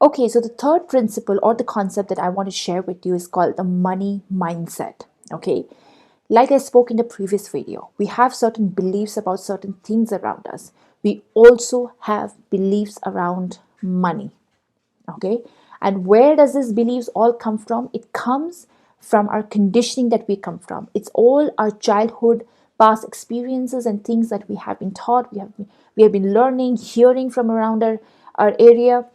Okay, so the third principle or the concept that I want to share with you is called the money mindset. Okay, like I spoke in the previous video, we have certain beliefs about certain things around us. We also have beliefs around money. Okay, and where does this beliefs all come from? It comes from our conditioning that we come from. It's all our childhood past experiences and things that we have been taught, we have been learning, hearing from around our area.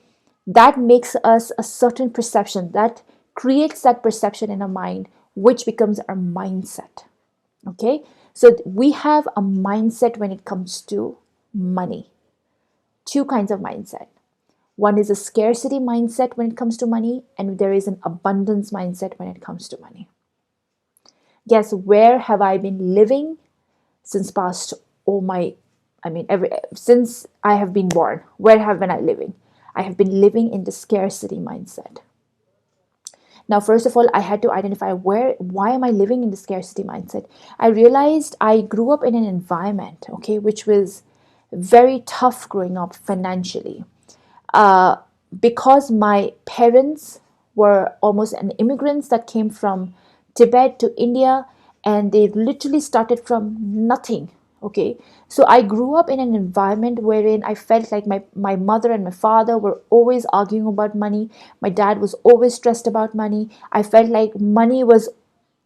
That makes us a certain perception, that creates that perception in our mind, which becomes our mindset. Okay, so we have a mindset when it comes to money. Two kinds of mindset. One is a scarcity mindset when it comes to money, and there is an abundance mindset when it comes to money. Guess where have I been living since past, oh my, I mean, since I have been born? Where have been I living? I have been living in the scarcity mindset. Now, first of all, I had to identify why am I living in the scarcity mindset? I realized I grew up in an environment, okay, which was very tough growing up financially. uh, because my parents were almost an immigrants that came from Tibet to India, and they literally started from nothing. Okay, so I grew up in an environment wherein I felt like my mother and my father were always arguing about money. My dad was always stressed about money. I felt like money was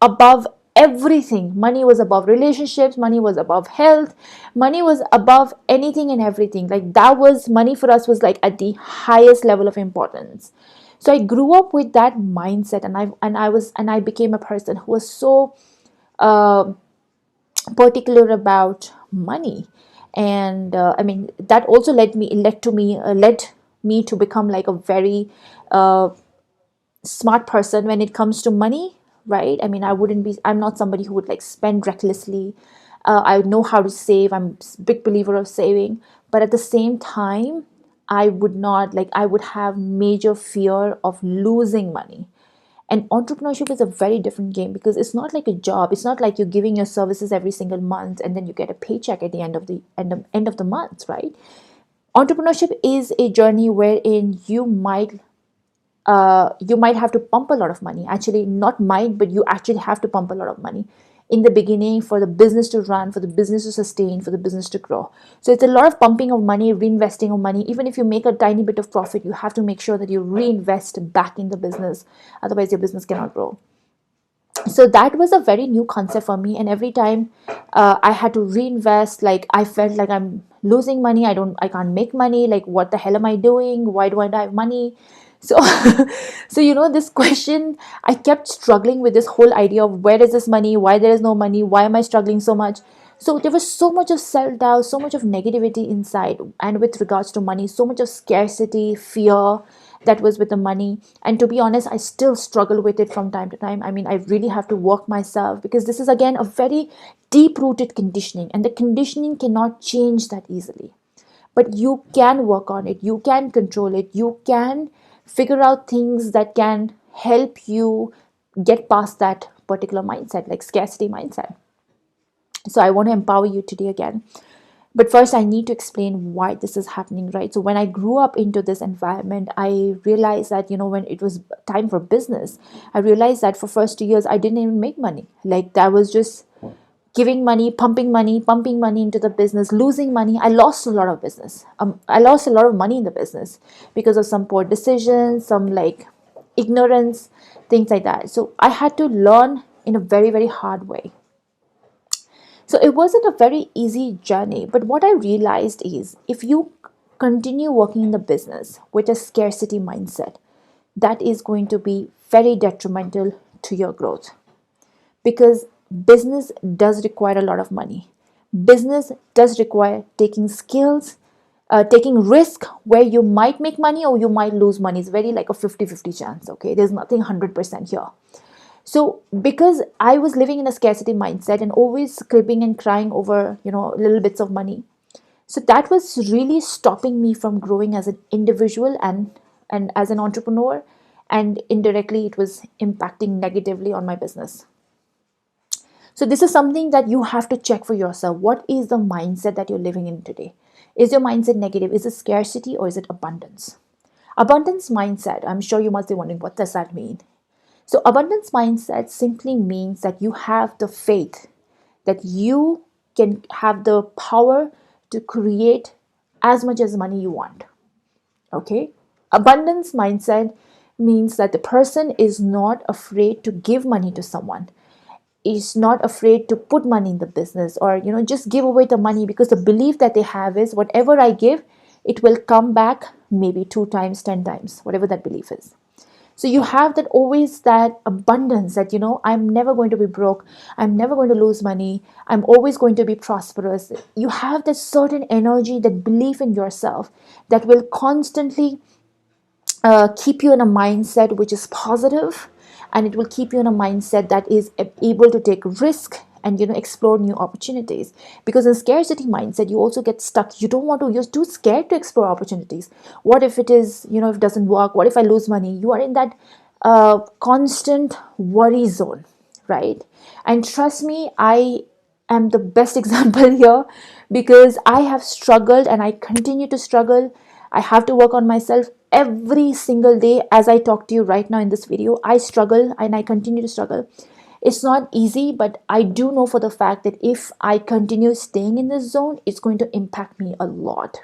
above everything. Money was above relationships, money was above health, money was above anything and everything. Like that was money for us was like at the highest level of importance. So I grew up with that mindset, and I became a person who was so uh, particular about money. And I mean, that also led me to become like a very uh, smart person when it comes to money, right? I mean, I'm not somebody who would like spend recklessly. I know how to save. I'm a big believer of saving, but at the same time, I would have major fear of losing money. And entrepreneurship is a very different game because it's not like a job. It's not like you're giving your services every single month and then you get a paycheck at the end of the month, right? Entrepreneurship is a journey wherein you might have to pump a lot of money. Actually, not might, but you actually have to pump a lot of money in the beginning for the business to run, for the business to sustain, for the business to grow. So it's a lot of pumping of money, reinvesting of money. Even if you make a tiny bit of profit, you have to make sure that you reinvest back in the business. Otherwise, your business cannot grow. So that was a very new concept for me, and every time I had to reinvest, like I felt like I'm losing money. I can't make money. Like, what the hell am I doing? Why do I have money? So so this question, I kept struggling with this whole idea of where is this money, why there is no money, why am I struggling so much. So there was so much of self-doubt, so much of negativity inside, and with regards to money, so much of scarcity, fear that was with the money. And to be honest, I still struggle with it from time to time. I mean, I really have to work myself, because this is again a very deep rooted conditioning, and the conditioning cannot change that easily. But you can work on it, you can control it, you can figure out things that can help you get past that particular mindset, like scarcity mindset. So I want to empower you today again. But first, I need to explain why this is happening, right? So when I grew up into this environment, I realized that, when it was time for business, I realized that for first 2 years, I didn't even make money. Like that was just giving money, pumping money into the business, losing money. I lost a lot of business. I lost a lot of money in the business because of some poor decisions, some like ignorance, things like that. So I had to learn in a very, very hard way. So it wasn't a very easy journey, but what I realized is if you continue working in the business with a scarcity mindset, that is going to be very detrimental to your growth, because business does require a lot of money. Business does require taking skills, taking risk where you might make money or you might lose money. It's very like a 50-50 chance, okay? There's nothing 100% here. So because I was living in a scarcity mindset and always cribbing and crying over, little bits of money. So that was really stopping me from growing as an individual and as an entrepreneur. And indirectly, it was impacting negatively on my business. So this is something that you have to check for yourself. What is the mindset that you're living in today? Is your mindset negative? Is it scarcity or is it abundance? Abundance mindset, I'm sure you must be wondering, what does that mean? So abundance mindset simply means that you have the faith that you can have the power to create as much as money you want. Okay? Abundance mindset means that the person is not afraid to give money to someone, is not afraid to put money in the business, or just give away the money, because the belief that they have is whatever I give, it will come back maybe 2 times, 10 times, whatever that belief is. So you have that, always that abundance, that I'm never going to be broke, I'm never going to lose money, I'm always going to be prosperous. You have this certain energy, that belief in yourself, that will constantly keep you in a mindset which is positive, and it will keep you in a mindset that is able to take risk and explore new opportunities. Because in scarcity mindset, you also get stuck. You don't want to, you're too scared to explore opportunities. What if it is, if it doesn't work? What if I lose money? You are in that constant worry zone, right? And trust me, I am the best example here, because I have struggled and I continue to struggle. I have to work on myself every single day. As I talk to you right now in this video, I struggle and I continue to struggle. It's not easy, but I do know for the fact that if I continue staying in this zone, it's going to impact me a lot.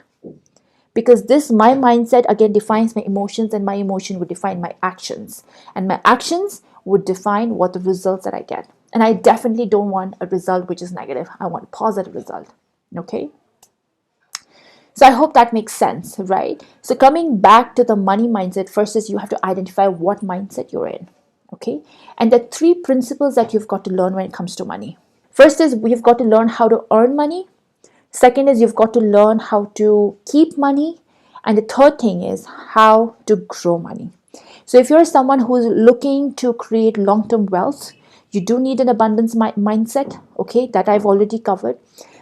Because this, my mindset again defines my emotions, and my emotion would define my actions, and my actions would define what the results that I get. And I definitely don't want a result which is negative. I want a positive result. Okay. So I hope that makes sense, right? So coming back to the money mindset, first is you have to identify what mindset you're in. Okay. And the 3 principles that you've got to learn when it comes to money. First is you've got to learn how to earn money. Second is you've got to learn how to keep money. And the third thing is how to grow money. So if you're someone who's looking to create long-term wealth, you do need an abundance mindset, okay, that I've already covered.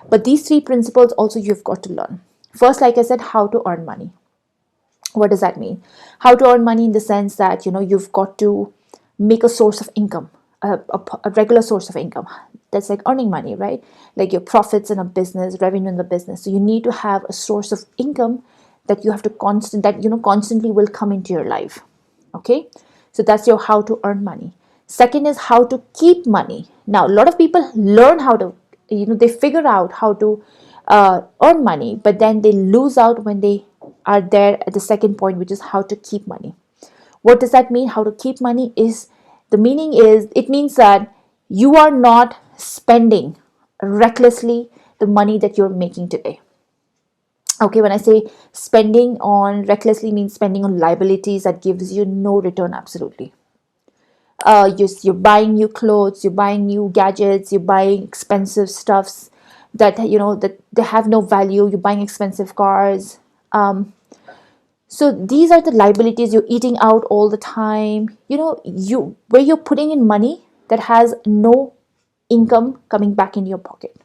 But these 3 principles also you've got to learn. First, like I said, how to earn money. What does that mean? How to earn money in the sense that, you've got to make a source of income, a regular source of income. That's like earning money, right? Like your profits in a business, revenue in the business. So you need to have a source of income that you have to constantly will come into your life. Okay. So that's your how to earn money. Second is how to keep money. Now, a lot of people learn how to, they figure out how to earn money, but then they lose out when they are there at the second point, which is how to keep money. What does that mean? How to keep money is, the meaning is, it means that you are not spending recklessly the money that you're making today. Okay, when I say spending on recklessly, means spending on liabilities that gives you no return, absolutely. You're buying new clothes, you're buying new gadgets, you're buying expensive stuffs that that they have no value. You're buying expensive cars. So these are the liabilities. You're eating out all the time. Where you're putting in money that has no income coming back in your pocket.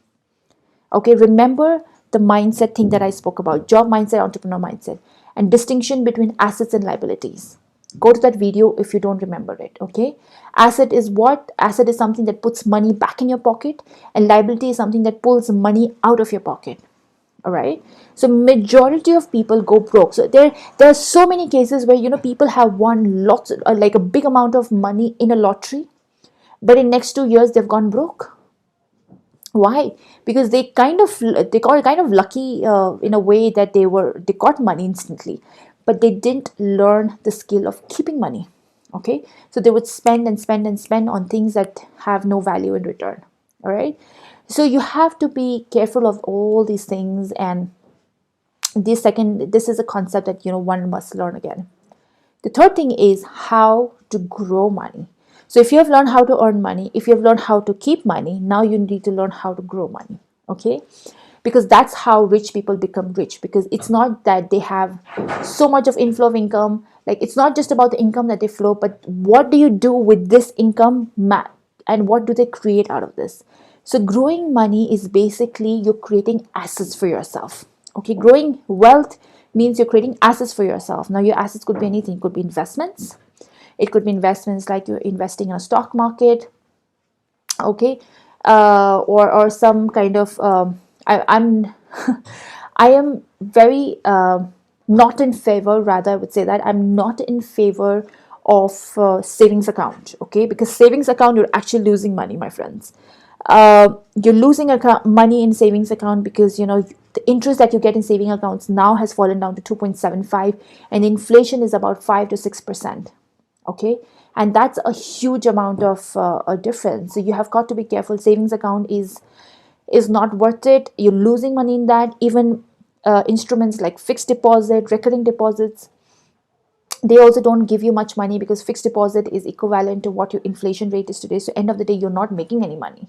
Okay, remember the mindset thing that I spoke about: job mindset, entrepreneur mindset, and distinction between assets and liabilities. Go to that video if you don't remember it. Okay, asset is what? Asset is something that puts money back in your pocket, and liability is something that pulls money out of your pocket. All right. So majority of people go broke. So there are so many cases where people have won lots, like a big amount of money in a lottery, but in next 2 years they've gone broke. Why? Because they got kind of lucky in a way that they got money instantly, but they didn't learn the skill of keeping money. Okay, so they would spend and spend and spend on things that have no value in return. All right, so you have to be careful of all these things. And this is a concept that one must learn again. The third thing is how to grow money. So if you have learned how to earn money, if you have learned how to keep money, now you need to learn how to grow money. Okay? Because that's how rich people become rich. Because it's not that they have so much of inflow of income. Like, it's not just about the income that they flow, but what do you do with this income, and what do they create out of this? So growing money is basically you're creating assets for yourself. Okay, growing wealth means you're creating assets for yourself. Now, your assets could be anything. It could be investments. It could be investments like you're investing in a stock market. Okay, or some kind of. I'm I am very not in favor, rather I would say that I'm not in favor of savings account. Okay, because savings account, you're actually losing money, my friends. You're losing money in savings account because the interest that you get in saving accounts now has fallen down to 2.75, and inflation is about 5 to 6%. Okay, and that's a huge amount of a difference. So you have got to be careful. Savings account is not worth it. You're losing money in that. Even instruments like fixed deposit, recurring deposits, they also don't give you much money because fixed deposit is equivalent to what your inflation rate is today. So end of the day, you're not making any money.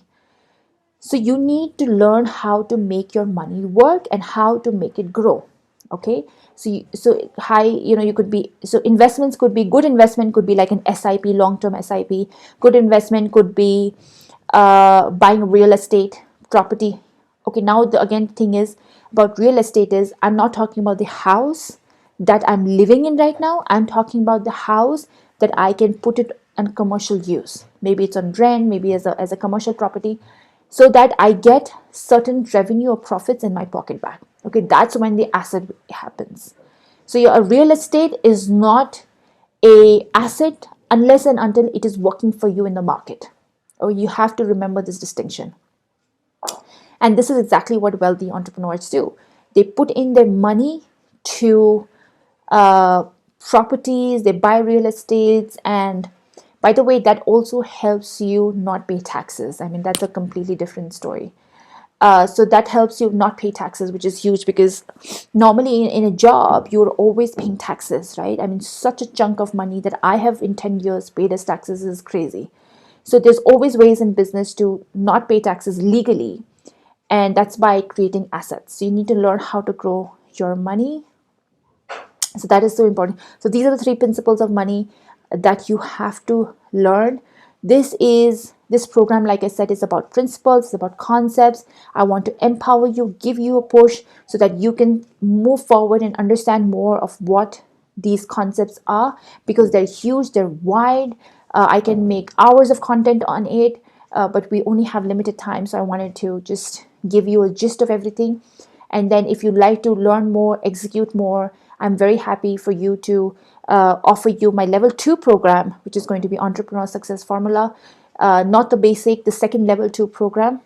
So you need to learn how to make your money work and how to make it grow. Okay, so high, you could be, so investments could be, good investment could be like an SIP, long term SIP. Good investment could be buying real estate property. Okay, now the again thing is about real estate is, I'm not talking about the house that I'm living in right now. I'm talking about the house that I can put it on commercial use. Maybe it's on rent, maybe as a commercial property, so that I get certain revenue or profits in my pocket back. Okay, that's when the asset happens. So your real estate is not a asset unless and until it is working for you in the market. Or you have to remember this distinction. And this is exactly what wealthy entrepreneurs do. They put in their money to uh, properties, they buy real estates, and by the way, that also helps you not pay taxes. I mean, that's a completely different story. So that helps you not pay taxes, which is huge because normally in a job, you're always paying taxes, right? I mean, such a chunk of money that I have in 10 years paid as taxes is crazy. So there's always ways in business to not pay taxes legally, and that's by creating assets. So you need to learn how to grow your money. So that is so important. So these are the three principles of money that you have to learn. This program, like I said, is about principles, it's about concepts. I want to empower you, give you a push so that you can move forward and understand more of what these concepts are, because they're huge, they're wide. I can make hours of content on it, but we only have limited time, so I wanted to just give you a gist of everything. And then if you'd like to learn more, execute more, I'm very happy for you to offer you my level 2 program, which is going to be Entrepreneur Success Formula. Not the basic, the second level 2 program,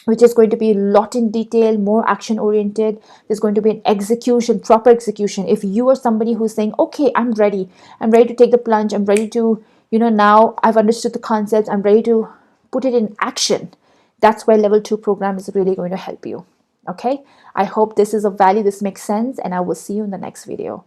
which is going to be a lot in detail, more action oriented. There's going to be an execution, proper execution. If you are somebody who's saying, okay, I'm ready to take the plunge, I'm ready to, now I've understood the concepts, I'm ready to put it in action, that's where level 2 program is really going to help you. Okay, I hope this is of value, this makes sense, and I will see you in the next video.